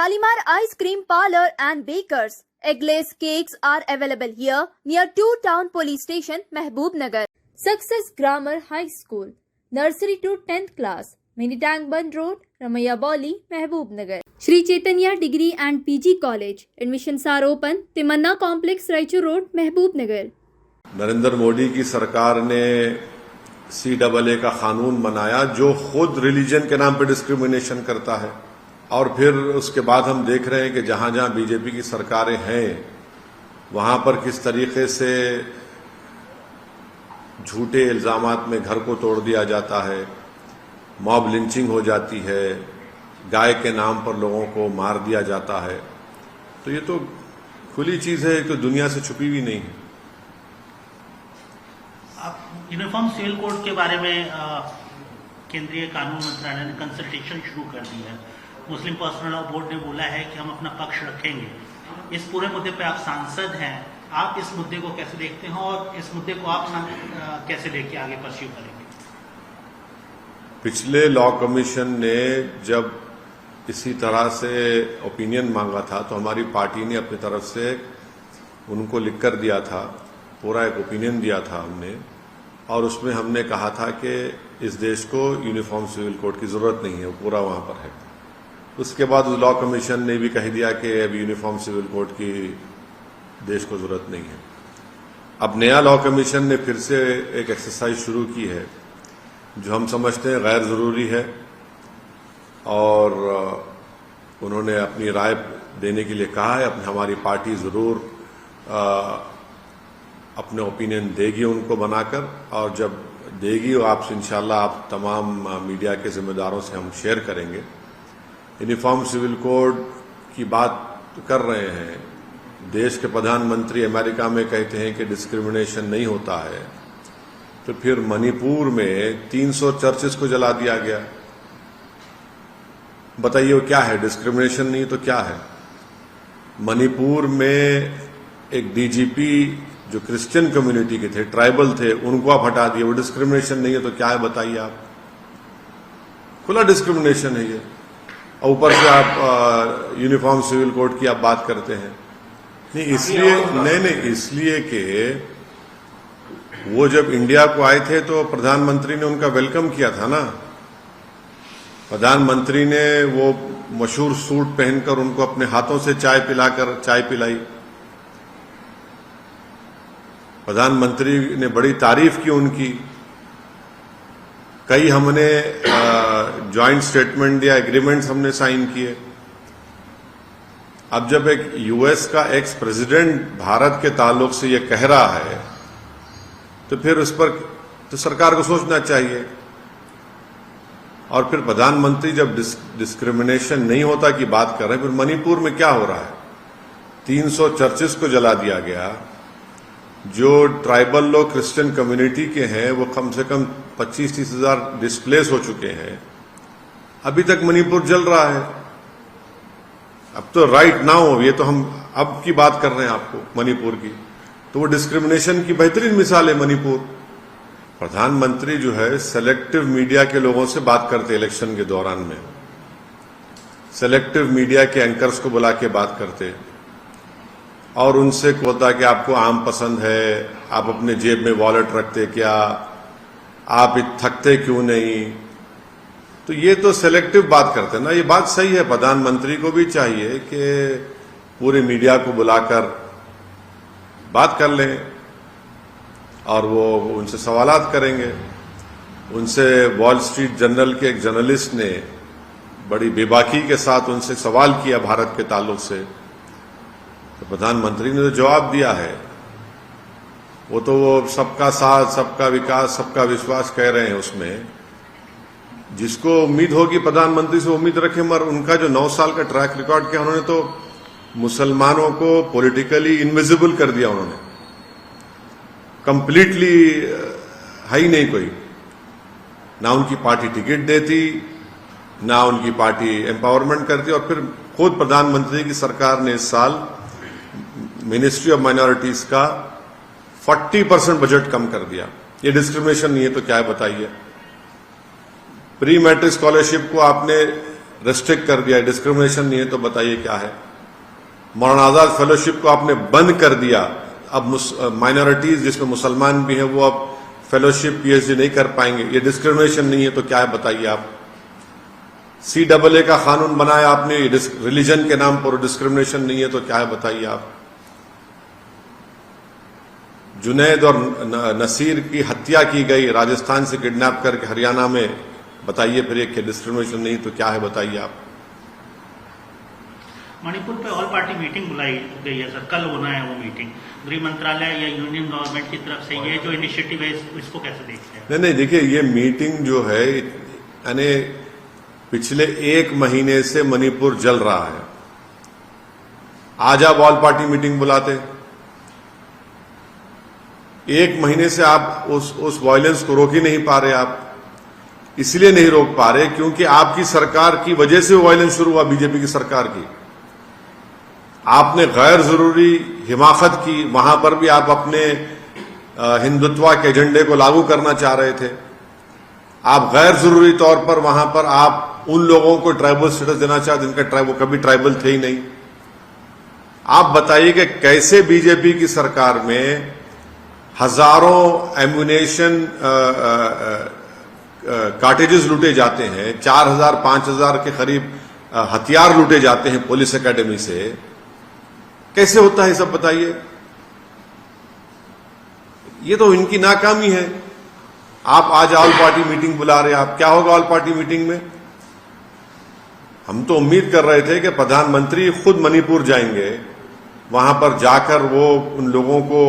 Shalimar Ice Cream Parlor and Bakers. Eggless cakes are available here near 2 Town Police Station, Mehboob-Nagar. Success Grammar High School, Nursery to 10th class, Mini Tank Bund Road, Ramaiya Bauli, Mehboob-Nagar. Shri Chaitanya Degree and PG College. Admissions are open. Timanna Complex, Raichur Road, Mehboob-Nagar. Narendra Modi की सरकार ने CAA का कानून बनाया जो खुद religion के नाम पे डिस्क्रिमिनेशन करता है, और फिर उसके बाद हम देख रहे हैं कि जहां जहां बीजेपी की सरकारें हैं वहां पर किस तरीके से झूठे इल्जामात में घर को तोड़ दिया जाता है, मॉब लिंचिंग हो जाती है, गाय के नाम पर लोगों को मार दिया जाता है। तो ये तो खुली चीज है कि दुनिया से छुपी हुई नहीं है। आप यूनिफॉर्म सिविल कोड के बारे में केंद्रीय कानून मंत्रालय ने कंसल्टेशन शुरू कर दी है। मुस्लिम पर्सनल लॉ बोर्ड ने बोला है कि हम अपना पक्ष रखेंगे। इस पूरे मुद्दे पे आप सांसद हैं, आप इस मुद्दे को कैसे देखते हैं और इस मुद्दे को आप कैसे लेके आगे परस्यू करेंगे? पिछले लॉ कमीशन ने जब इसी तरह से ओपिनियन मांगा था तो हमारी पार्टी ने अपनी तरफ से उनको लिख कर दिया था, पूरा एक ओपिनियन दिया था हमने, और उसमें हमने कहा था कि इस देश को यूनिफॉर्म सिविल कोड की जरूरत नहीं है, वो पूरा वहां पर है। उसके बाद उस लॉ कमीशन ने भी कह दिया कि अब यूनिफॉर्म सिविल कोड की देश को जरूरत नहीं है। अब नया लॉ कमीशन ने फिर से एक एक्सरसाइज शुरू की है जो हम समझते हैं गैर जरूरी है, और उन्होंने अपनी राय देने के लिए कहा है। हमारी पार्टी जरूर अपने ओपिनियन देगी उनको बनाकर, और जब देगी आपसे इंशाल्लाह आप तमाम मीडिया के जिम्मेदारों से हम शेयर करेंगे। यूनिफॉर्म सिविल कोड की बात कर रहे हैं, देश के प्रधानमंत्री अमेरिका में कहते हैं कि डिस्क्रिमिनेशन नहीं होता है, तो फिर मणिपुर में 300 चर्चेस को जला दिया गया। बताइए वो क्या है? डिस्क्रिमिनेशन नहीं तो क्या है? मणिपुर में एक डीजीपी जो क्रिश्चियन कम्युनिटी के थे, ट्राइबल थे, उनको आप हटा दिए, वो डिस्क्रिमिनेशन नहीं है तो क्या है? बताइए आप। खुला डिस्क्रिमिनेशन है ये, और ऊपर से आप यूनिफॉर्म सिविल कोड की आप बात करते हैं। नहीं इसलिए कि वो जब इंडिया को आए थे तो प्रधानमंत्री ने उनका वेलकम किया था ना। प्रधानमंत्री ने वो मशहूर सूट पहनकर उनको अपने हाथों से चाय पिलाई। प्रधानमंत्री ने बड़ी तारीफ की उनकी। कई हमने जॉइंट स्टेटमेंट या एग्रीमेंट्स हमने साइन किए। अब जब एक यूएस का एक्स प्रेसिडेंट भारत के ताल्लुक से ये कह रहा है तो फिर उस पर तो सरकार को सोचना चाहिए। और फिर प्रधानमंत्री जब डिस्क्रिमिनेशन नहीं होता की बात कर रहे हैं, फिर मणिपुर में क्या हो रहा है? 300 चर्चेस को जला दिया गया। जो ट्राइबल लोग क्रिश्चियन कम्युनिटी के हैं वो कम से कम 25-30 हजार डिस्प्लेस हो चुके हैं। अभी तक मणिपुर जल रहा है। अब तो राइट नाउ, ये तो हम अब की बात कर रहे हैं आपको मणिपुर की, तो वो डिस्क्रिमिनेशन की बेहतरीन मिसाल है मणिपुर। प्रधानमंत्री जो है सेलेक्टिव मीडिया के लोगों से बात करते इलेक्शन के दौरान में, सेलेक्टिव मीडिया के एंकर्स को बुला के बात करते और उनसे होता कि आपको आम पसंद है, आप अपने जेब में वॉलेट रखते क्या, आप थकते क्यों नहीं। तो ये तो सेलेक्टिव बात करते हैं ना। ये बात सही है, प्रधानमंत्री को भी चाहिए कि पूरे मीडिया को बुलाकर बात कर लें और वो उनसे सवालात करेंगे। उनसे वॉल स्ट्रीट जर्नल के एक जर्नलिस्ट ने बड़ी बेबाकी के साथ उनसे सवाल किया भारत के ताल्लुक से, तो प्रधानमंत्री ने तो जवाब दिया है। वो तो वो सबका साथ, सबका विकास, सबका विश्वास कह रहे हैं। उसमें जिसको उम्मीद होगी प्रधानमंत्री से उम्मीद रखें, मगर उनका जो 9 साल का ट्रैक रिकॉर्ड किया, उन्होंने तो मुसलमानों को पॉलिटिकली इनविजिबल कर दिया। उन्होंने कंप्लीटली है ही नहीं कोई, ना उनकी पार्टी टिकट देती, ना उनकी पार्टी एम्पावरमेंट करती। और फिर खुद प्रधानमंत्री की सरकार ने इस साल मिनिस्ट्री ऑफ माइनॉरिटीज का 40% बजट कम कर दिया। ये डिस्क्रिमिनेशन नहीं है तो क्या है? बताइए। प्री मैट्रिक स्कॉलरशिप को आपने रेस्ट्रिक्ट कर दिया, डिस्क्रिमिनेशन नहीं है, तो बताइए क्या है। मौलाना आजाद फेलोशिप को आपने बंद कर दिया, अब माइनॉरिटीज जिसमें मुसलमान भी हैं वो अब फेलोशिप पीएचडी नहीं कर पाएंगे, ये डिस्क्रिमिनेशन नहीं है तो क्या है बताइए आप। CAA का कानून बनाया आपने, रिलीजन के नाम पर डिस्क्रिमिनेशन नहीं है तो क्या है बताइए आप। जुनैद और नसीर की हत्या की गई, राजस्थान से किडनैप करके हरियाणा में, बताइए फिर एक डिस्क्रिमिनेशन नहीं तो क्या है बताइए आप। मणिपुर पे ऑल पार्टी मीटिंग बुलाई गई है सर, कल होना है वो मीटिंग। गृह मंत्रालय या यूनियन गवर्नमेंट की तरफ से ये जो इनिशिएटिव है इसको कैसे देखते हैं? नहीं देखिए, ये मीटिंग जो है यानी पिछले 1 महीने से मणिपुर जल रहा है। आज आप ऑल पार्टी मीटिंग बुलाते, 1 महीने से आप उस वायलेंस को रोक ही नहीं पा रहे। आप इसलिए नहीं रोक पा रहे क्योंकि आपकी सरकार की वजह से वो वायलेंस शुरू हुआ, बीजेपी की सरकार की। आपने गैर जरूरी हिमाकत की, वहां पर भी आप अपने हिंदुत्व के एजेंडे को लागू करना चाह रहे थे। आप गैर जरूरी तौर पर वहां पर आप उन लोगों को ट्राइबल स्टेटस देना चाहते जिनका वो कभी ट्राइबल थे ही नहीं। आप बताइए कि कैसे बीजेपी की सरकार में हजारों एम्यूनेशन कार्टेजेस लूटे जाते हैं, 4000-5000 के करीब हथियार लूटे जाते हैं पुलिस एकेडमी से, कैसे होता है सब बताइए। ये तो इनकी नाकामी है। आप आज ऑल पार्टी मीटिंग बुला रहे हैं, आप क्या होगा ऑल पार्टी मीटिंग में? हम तो उम्मीद कर रहे थे कि प्रधानमंत्री खुद मणिपुर जाएंगे, वहां पर जाकर वो उन लोगों को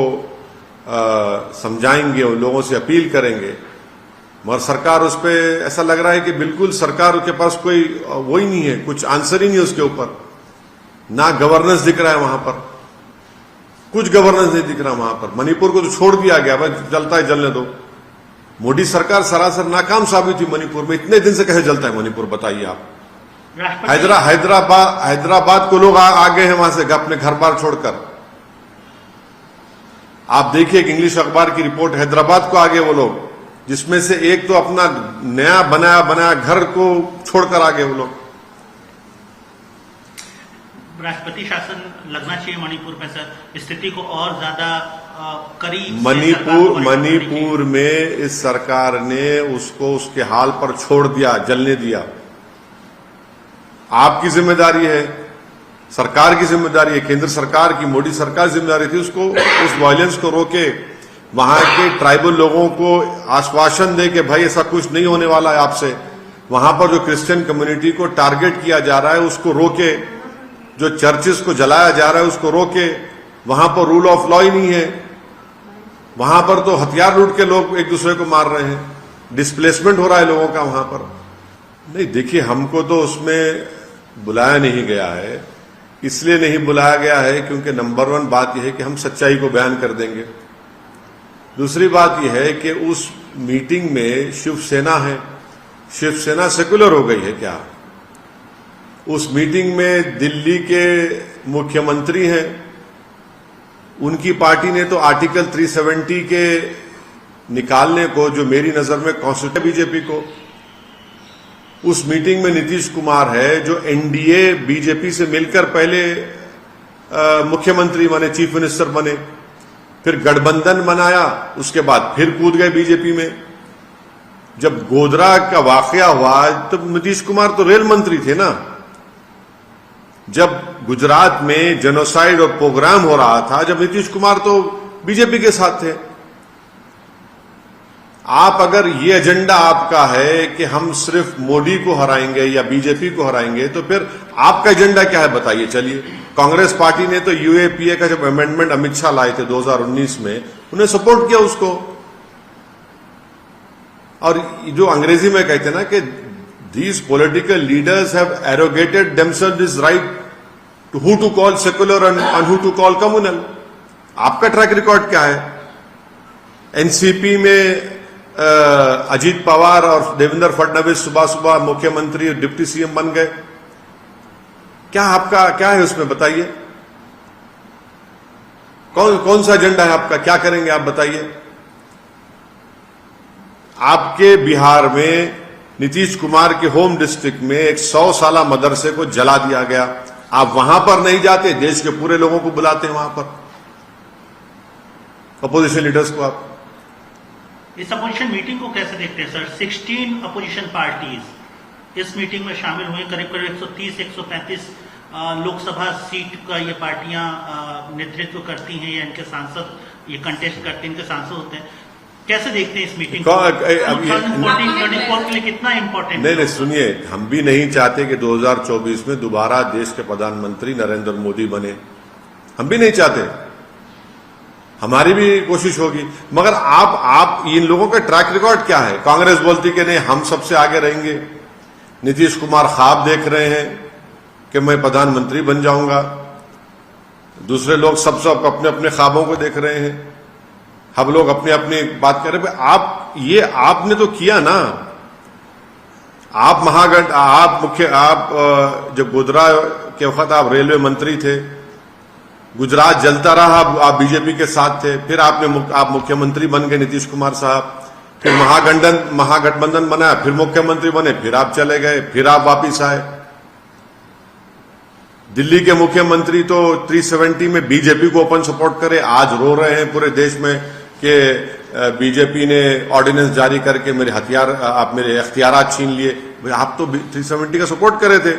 समझाएंगे, उन लोगों से अपील करेंगे, मगर सरकार उस पर ऐसा लग रहा है कि बिल्कुल सरकार के पास कोई वो ही नहीं है, कुछ आंसर ही नहीं है उसके ऊपर। ना गवर्नेंस दिख रहा है वहां पर, कुछ गवर्नेंस नहीं दिख रहा वहां पर। मणिपुर को तो छोड़ दिया गया, बस जलता है जलने दो। मोदी सरकार सरासर नाकाम साबित हुई मणिपुर में। इतने दिन से कैसे जलता है मणिपुर बताइए आप। हैदराबाद को लोग आ गए हैं वहां से अपने घर बार छोड़कर। आप देखिए एक इंग्लिश अखबार की रिपोर्ट, हैदराबाद को आ गए वो लोग, जिसमें से एक तो अपना नया बनाया घर को छोड़कर आ गए वो लोग। राष्ट्रपति शासन लगना चाहिए मणिपुर में सर, स्थिति को और ज्यादा करीब। मणिपुर में इस सरकार ने उसको उसके हाल पर छोड़ दिया, जलने दिया। आपकी जिम्मेदारी है, सरकार की जिम्मेदारी है, केंद्र सरकार की, मोदी सरकार की जिम्मेदारी थी उसको उस वायलेंस को रोके, वहां के ट्राइबल लोगों को आश्वासन दे कि भाई ऐसा कुछ नहीं होने वाला है आपसे। वहां पर जो क्रिश्चियन कम्युनिटी को टारगेट किया जा रहा है उसको रोके, जो चर्चेस को जलाया जा रहा है उसको रोके। वहां पर रूल ऑफ लॉ ही नहीं है, वहां पर तो हथियार लूट के लोग एक दूसरे को मार रहे हैं, डिस्प्लेसमेंट हो रहा है लोगों का वहां पर। नहीं देखिए, हमको तो उसमें बुलाया नहीं गया है, इसलिए नहीं बुलाया गया है क्योंकि नंबर 1 बात यह है कि हम सच्चाई को बयान कर देंगे। दूसरी बात यह है कि उस मीटिंग में शिवसेना है, शिवसेना सेक्युलर हो गई है क्या? उस मीटिंग में दिल्ली के मुख्यमंत्री हैं, उनकी पार्टी ने तो आर्टिकल 370 के निकालने को, जो मेरी नजर में कॉन्स्टिट्यूशन बीजेपी को, उस मीटिंग में नीतीश कुमार है जो एनडीए बीजेपी से मिलकर पहले मुख्यमंत्री बने, चीफ मिनिस्टर बने, फिर गठबंधन बनाया, उसके बाद फिर कूद गए बीजेपी में। जब गोधरा का वाकया हुआ तब नीतीश कुमार तो रेल मंत्री थे ना। जब गुजरात में जेनोसाइड और प्रोग्राम हो रहा था, जब नीतीश कुमार तो बीजेपी के साथ थे। आप अगर ये एजेंडा आपका है कि हम सिर्फ मोदी को हराएंगे या बीजेपी को हराएंगे, तो फिर आपका एजेंडा क्या है बताइए। चलिए, कांग्रेस पार्टी ने तो यूएपीए का जब अमेंडमेंट अमित शाह लाए थे 2019 में, उन्हें सपोर्ट किया उसको। और जो अंग्रेजी में कहते हैं ना कि these political leaders have arrogated themselves this right to who to call secular and who to call communal। आपका ट्रैक रिकॉर्ड क्या है? एनसीपी में अजीत पवार और देवेंद्र फडणवीस सुबह सुबह मुख्यमंत्री और डिप्टी सीएम बन गए। क्या आपका क्या है उसमें बताइए? कौन सा एजेंडा है आपका? क्या करेंगे आप बताइए? आपके बिहार में नीतीश कुमार के होम डिस्ट्रिक्ट में एक 100 साला मदरसे को जला दिया गया। आप वहां पर नहीं जाते, देश के पूरे लोगों को बुलाते हैं वहां पर, अपोजिशन लीडर्स को। आप इस अपोजिशन मीटिंग को कैसे देखते हैं सर? 16 अपोजिशन पार्टीज इस मीटिंग में शामिल हुए, करीब करीब 130-135 लोकसभा सीट का ये पार्टियां नेतृत्व करती हैं, या इनके सांसद ये कंटेस्ट करते हैं, इनके सांसद होते हैं। कैसे देखते हैं इस मीटिंग को? 2024 के लिए कितना इंपॉर्टेंट? नहीं, सुनिए, हम भी नहीं चाहते कि 2024 में दोबारा देश के प्रधानमंत्री नरेंद्र मोदी बने। हम भी नहीं चाहते, हमारी भी कोशिश होगी, मगर आप इन लोगों का ट्रैक रिकॉर्ड क्या है? कांग्रेस बोलती कि नहीं हम सबसे आगे रहेंगे, नीतीश कुमार ख्वाब देख रहे हैं कि मैं प्रधानमंत्री बन जाऊंगा, दूसरे लोग सब अपने अपने ख्वाबों को देख रहे हैं, हम लोग अपनी अपनी बात कर रहे हैं। आपने तो किया ना, आप जब गुजरात के वक्त आप रेलवे मंत्री थे, गुजरात जलता रहा, आप बीजेपी के साथ थे, फिर आप मुख्यमंत्री बन गए नीतीश कुमार साहब, फिर महागठबंधन बनाया, फिर मुख्यमंत्री बने, फिर आप चले गए, फिर आप वापिस आए। दिल्ली के मुख्यमंत्री तो 370 में बीजेपी को ओपन सपोर्ट करे, आज रो रहे हैं पूरे देश में कि बीजेपी ने ऑर्डिनेंस जारी करके मेरे इख्तियारात छीन लिए। आप तो 370 का सपोर्ट करे थे।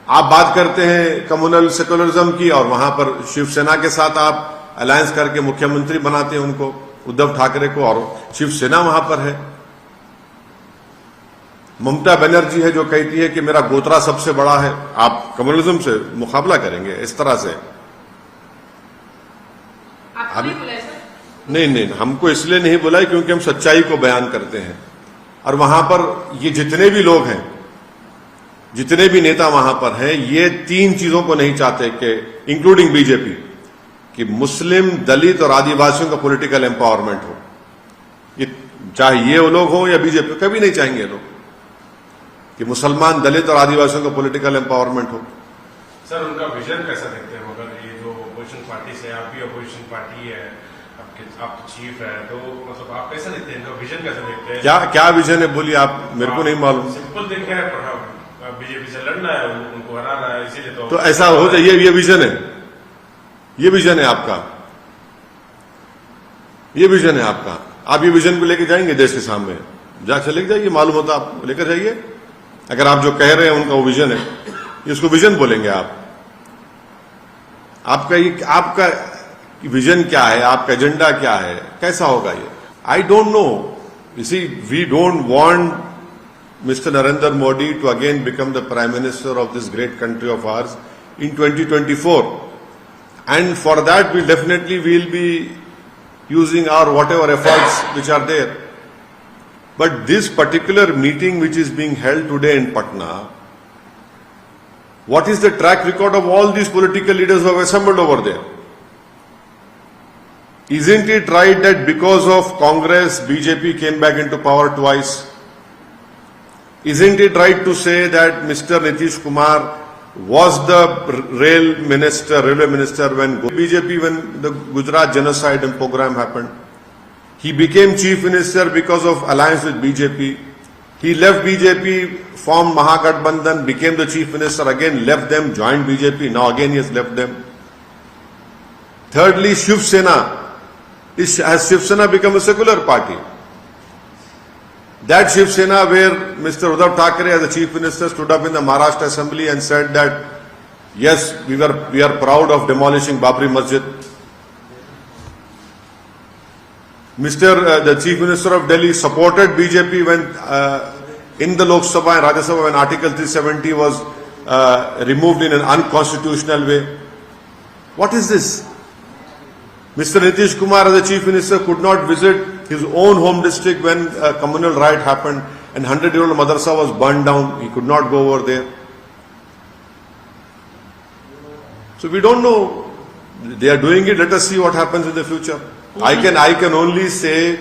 आप बात करते हैं कम्युनल सेकुलरिज्म की, और वहां पर शिवसेना के साथ आप अलायंस करके मुख्यमंत्री बनाते हैं उनको, उद्धव ठाकरे को, और शिवसेना वहां पर है। ममता बनर्जी है जो कहती है कि मेरा गोत्रा सबसे बड़ा है। आप कम्युनलिज्म से मुकाबला करेंगे इस तरह से? नहीं, हमको इसलिए नहीं बुला है क्योंकि हम सच्चाई को बयान करते हैं, और वहां पर ये जितने भी लोग हैं, जितने भी नेता वहां पर हैं, ये 3 चीजों को नहीं चाहते कि इंक्लूडिंग बीजेपी, कि मुस्लिम, दलित और आदिवासियों का पॉलिटिकल एम्पावरमेंट हो। ये चाहे ये लोग हो या बीजेपी, कभी नहीं चाहेंगे लोग कि मुसलमान, दलित और आदिवासियों का पॉलिटिकल एम्पावरमेंट हो। सर, उनका विजन कैसा देखते हैं? मगर ये जो अपोजिशन पार्टी से, आप भी अपोजिशन पार्टी है, आप चीफ है, तो मतलब आप कैसा देखते हैं? इनका विजन कैसा देखते हैं? क्या विजन है बोलिए आप, मेरे को नहीं मालूम। सिंपल देखे हैं, बीजेपी से लड़ना है, उनको हराना है, इसीलिए तो ऐसा हो जाए, ये विजन है, ये विजन है आपका, ये विजन है आपका। आप ये विजन को लेकर जाएंगे देश के सामने, चले जाइए, मालूम होता आप लेकर जाइए। अगर आप जो कह रहे हैं उनका वो विजन है, इसको विजन बोलेंगे आप। आपका विजन क्या है, आपका एजेंडा क्या है, कैसा होगा ये? I don't know. You see, we don't want Mr. Narendra Modi to again become the Prime Minister of this great country of ours in 2024. And for that, we'll be using our whatever efforts which are there. But this particular meeting which is being held today in Patna, what is the track record of all these political leaders who have assembled over there? Isn't it right that because of Congress, BJP came back into power twice? Isn't it right to say that Mr. Nitish Kumar was the railway minister when BJP, when the Gujarat genocide and program happened? He became chief minister because of alliance with BJP. He left BJP, formed Mahagathbandhan, became the chief minister, again left them, joined BJP, now again he has left them. Thirdly, Shiv Sena. Has Shiv Sena become a secular party? That Shiv Sena where Mr. Uddhav Thackeray as the chief minister stood up in the Maharashtra assembly and said that yes, we are proud of demolishing Babri Masjid. The chief minister of Delhi supported BJP when in the Lok Sabha and Rajya Sabha when Article 370 was removed in an unconstitutional way. What is this? Mr. Nitish Kumar as the chief minister could not visit his own home district when a communal riot happened and 100-year-old madrasa was burned down. He could not go over there. So we don't know. They are doing it. Let us see what happens in the future. I can only say,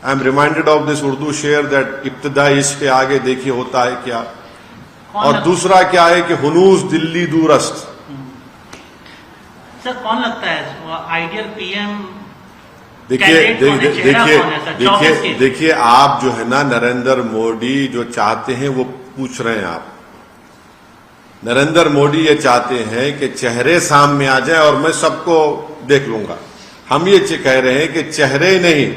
I am reminded of this Urdu शेर that इब्तिदा इश्क के आगे देखिए होता है क्या, और दूसरा क्या है कि हुनूस दिल्ली दूरस्त। सर, कौन लगता है आइडियल पीएम देखिए आप जो है ना नरेंद्र मोदी जो चाहते हैं वो पूछ रहे हैं आप। नरेंद्र मोदी ये चाहते हैं कि चेहरे सामने आ जाए और मैं सबको देख लूंगा। हम ये कह रहे हैं कि चेहरे नहीं,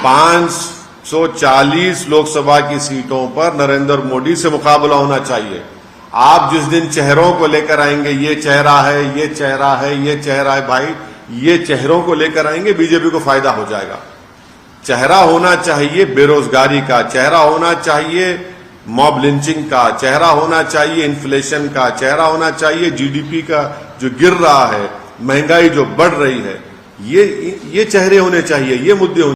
540 लोकसभा की सीटों पर नरेंद्र मोदी से मुकाबला होना चाहिए। आप जिस दिन चेहरों को लेकर आएंगे, ये चेहरा है, ये चेहरा है, ये चेहरा है, भाई ये चेहरों को लेकर आएंगे, बीजेपी को फायदा हो जाएगा। चेहरा होना चाहिए बेरोजगारी का, चेहरा होना चाहिए मॉब लिंचिंग का, चेहरा होना चाहिए इन्फ्लेशन का, चेहरा होना चाहिए जीडीपी का जो गिर रहा है, महंगाई जो बढ़ रही है, ये चेहरे होने चाहिए, ये मुद्दे होने